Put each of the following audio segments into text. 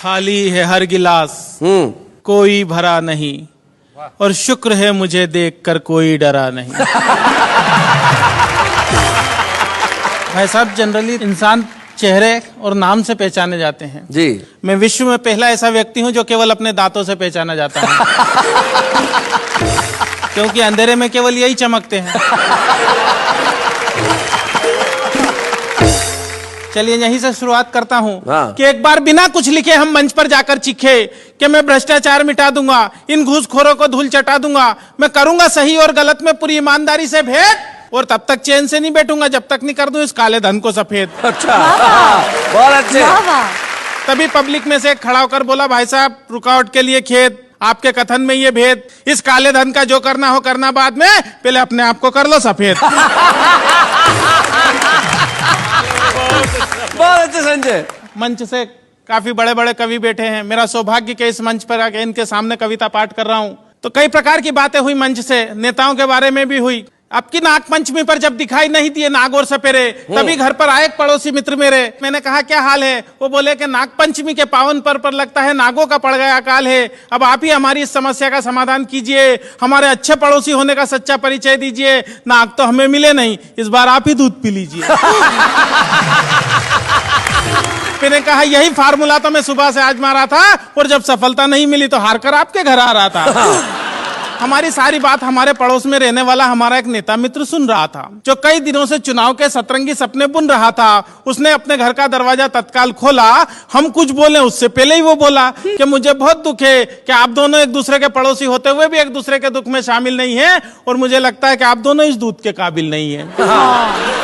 खाली है हर गिलास कोई भरा नहीं, और शुक्र है मुझे देखकर कोई डरा नहीं। भाई साहब, जनरली इंसान चेहरे और नाम से पहचाने जाते हैं जी। मैं विश्व में पहला ऐसा व्यक्ति हूं जो केवल अपने दांतों से पहचाना जाता है। क्योंकि अंधेरे में केवल यही चमकते हैं। चलिए यहीं से शुरुआत करता हूं कि एक बार बिना कुछ लिखे हम मंच पर जाकर चीखे कि मैं भ्रष्टाचार मिटा दूंगा, इन घूसखोरों को धूल चटा दूंगा, मैं करूंगा सही और गलत में पूरी ईमानदारी से भेद, और तब तक चैन से नहीं बैठूंगा जब तक नहीं कर दूं इस काले धन को सफेद। अच्छा, बहुत अच्छे। तभी पब्लिक में से एक खड़ा होकर बोला, भाई साहब रुकावट के लिए खेद, आपके कथन में ये भेद, इस काले धन का जो करना हो करना बाद में, पहले अपने आप को कर लो सफेद। बहुत अच्छे संजय। मंच से काफी बड़े बड़े कवि बैठे हैं, मेरा सौभाग्य के इस मंच पर आके इनके सामने कविता पाठ कर रहा हूं। तो कई प्रकार की बातें हुई मंच से, नेताओं के बारे में भी हुई। आपकी नाग पंचमी पर जब दिखाई नहीं दिए नाग और सपेरे, तभी घर पर आए एक पड़ोसी मित्र मेरे। मैंने कहा क्या हाल है? वो बोले कि नाग पंचमी के पावन पर्व पर लगता है नागों का पड़ गया अकाल है, अब आप ही हमारी इस समस्या का समाधान कीजिए, हमारे अच्छे पड़ोसी होने का सच्चा परिचय दीजिए। नाग तो हमें मिले नहीं, इस बार आप ही दूध पी लीजिए। मैंने कहा यही फार्मूला तो मैं सुबह से आजमा रहा था, और जब सफलता नहीं मिली तो हारकर आपके घर आ रहा था। हमारी सारी बात हमारे पड़ोस में रहने वाला हमारा एक नेता मित्र सुन रहा था, जो कई दिनों से चुनाव के सतरंगी सपने बुन रहा था। उसने अपने घर का दरवाजा तत्काल खोला, हम कुछ बोले उससे पहले ही वो बोला कि मुझे बहुत दुख है कि आप दोनों एक दूसरे के पड़ोसी होते हुए भी एक दूसरे के दुख में शामिल नहीं है, और मुझे लगता है कि आप दोनों इस दूध के काबिल नहीं है।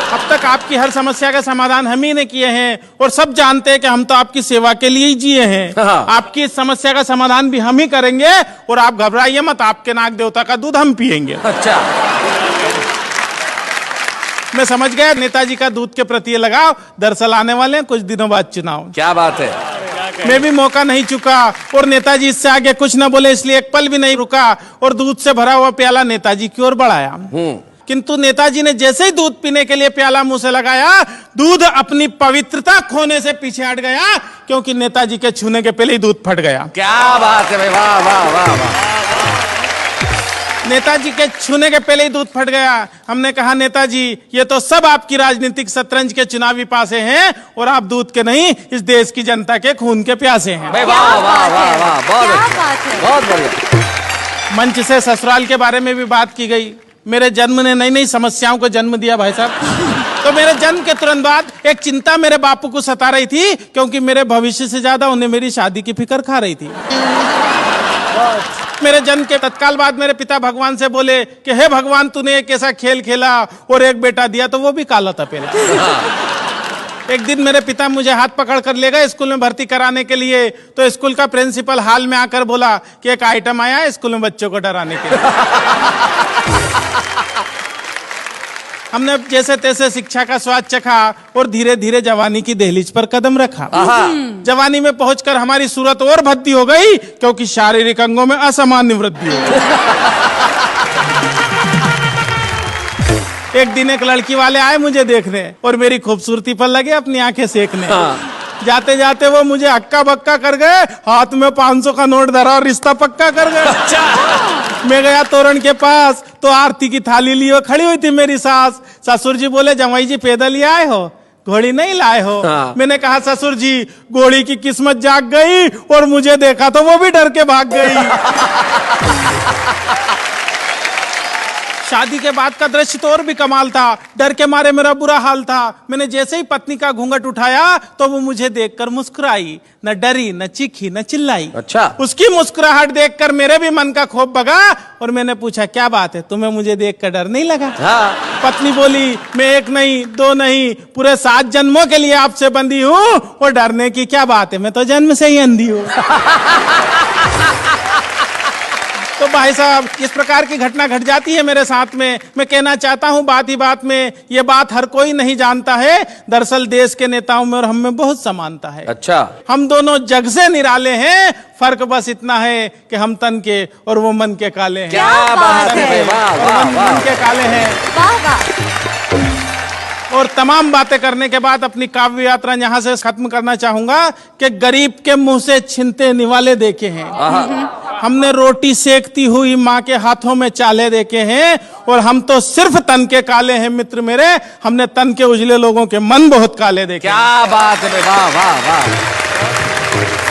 अब तक आपकी हर समस्या का समाधान हम ही ने किए हैं, और सब जानते हैं कि हम तो आपकी सेवा के लिए ही जिए हैं। आपकी इस समस्या का समाधान भी हम ही करेंगे, और आप घबराइए मत, आपके नाग देवता का दूध हम पिएंगे। अच्छा, मैं समझ गया नेताजी का दूध के प्रति लगाव। दरअसल आने वाले हैं कुछ दिनों बाद चुनाव। क्या बात है। मैं भी मौका नहीं चुका, और नेताजी इससे आगे कुछ न बोले, इसलिए एक पल भी नहीं रुका, और दूध से भरा हुआ प्याला नेताजी की ओर बढ़ाया। किंतु नेताजी ने जैसे ही दूध पीने के लिए प्याला मुंह से लगाया, दूध अपनी पवित्रता खोने से पीछे हट गया, क्योंकि नेताजी के छूने के पहले ही दूध फट गया। क्या बात है भाई, वाह वाह वाह वाह। नेताजी के छूने के पहले ही दूध फट गया। हमने कहा नेताजी ये तो सब आपकी राजनीतिक शतरंज के चुनावी पासे हैं, और आप दूध के नहीं इस देश की जनता के खून के प्यासे हैं। वाह वाह वाह वाह, बहुत अच्छा, बहुत बढ़िया। मंच से ससुराल के बारे में भी बात की गई। मेरे जन्म ने नई नई समस्याओं को जन्म दिया भाई साहब। तो मेरे जन्म के तुरंत बाद एक चिंता मेरे बापू को सता रही थी, क्योंकि मेरे भविष्य से ज्यादा उन्हें मेरी शादी की फिक्र खा रही थी। मेरे जन्म के तत्काल बाद मेरे पिता भगवान से बोले कि हे भगवान, तूने एक ऐसा खेल खेला और एक बेटा दिया तो वो भी काला था पहले। एक दिन मेरे पिता मुझे हाथ पकड़ कर ले गए स्कूल में भर्ती कराने के लिए। तो स्कूल का प्रिंसिपल हाल में आकर बोला कि एक आइटम आया है स्कूल में बच्चों को डराने के लिए। हमने जैसे तैसे शिक्षा का स्वाद चखा, और धीरे धीरे जवानी की दहलीज पर कदम रखा। जवानी में पहुंचकर हमारी सूरत और भद्दी हो गई, क्योंकि शारीरिक अंगों में असामान्य वृद्धि हो गई। एक दिन एक लड़की वाले आए मुझे देखने, और मेरी खूबसूरती पर लगे अपनी आंखें सेकने। जाते जाते वो मुझे हक्का बक्का कर गए, हाथ में 500 का नोट धरा और रिश्ता पक्का कर गए। मैं गया तोरण के पास, तो आरती की थाली लिए खड़ी हुई थी मेरी सास। ससुर जी बोले जमाई जी पैदल ही आए हो, घोड़ी नहीं लाए हो? मैंने कहा ससुर जी घोड़ी की किस्मत जाग गई, और मुझे देखा तो वो भी डर के भाग गई। शादी के बाद का दृश्य तो और भी कमाल था। डर के मारे मेरा बुरा हाल था। मैंने जैसे ही पत्नी का घूंघट उठाया तो वो मुझे देखकर मुस्कुराई, न डरी न चीखी न चिल्लाई। अच्छा। उसकी मुस्कुराहट देखकर मेरे भी मन का खौफ भगा, और मैंने पूछा क्या बात है, तुम्हें मुझे देखकर डर नहीं लगा? पत्नी बोली मैं एक नहीं दो नहीं पूरे 7 जन्मों के लिए आपसे बंधी हूँ, और डरने की क्या बात है, मैं तो जन्म से ही अंधी हूँ। तो भाई साहब इस प्रकार की घटना घट जाती है मेरे साथ में। मैं कहना चाहता हूं बात ही बात में, ये बात हर कोई नहीं जानता है। दरअसल देश के नेताओं में और हम में बहुत समानता है। अच्छा। हम दोनों जग से निराले हैं, फर्क बस इतना है कि हम तन के और वो मन के काले हैं। क्या बात है, वाह वाह वाह, मन के काले हैं। और तमाम बातें करने के बाद अपनी काव्य यात्रा यहाँ से खत्म करना चाहूंगा कि गरीब के मुंह से छिनते निवाले देखे हैं, हमने रोटी सेकती हुई माँ के हाथों में चाले देखे हैं, और हम तो सिर्फ तन के काले हैं मित्र मेरे, हमने तन के उजले लोगों के मन बहुत काले देखे। क्या बात है, वाह वाह वाह।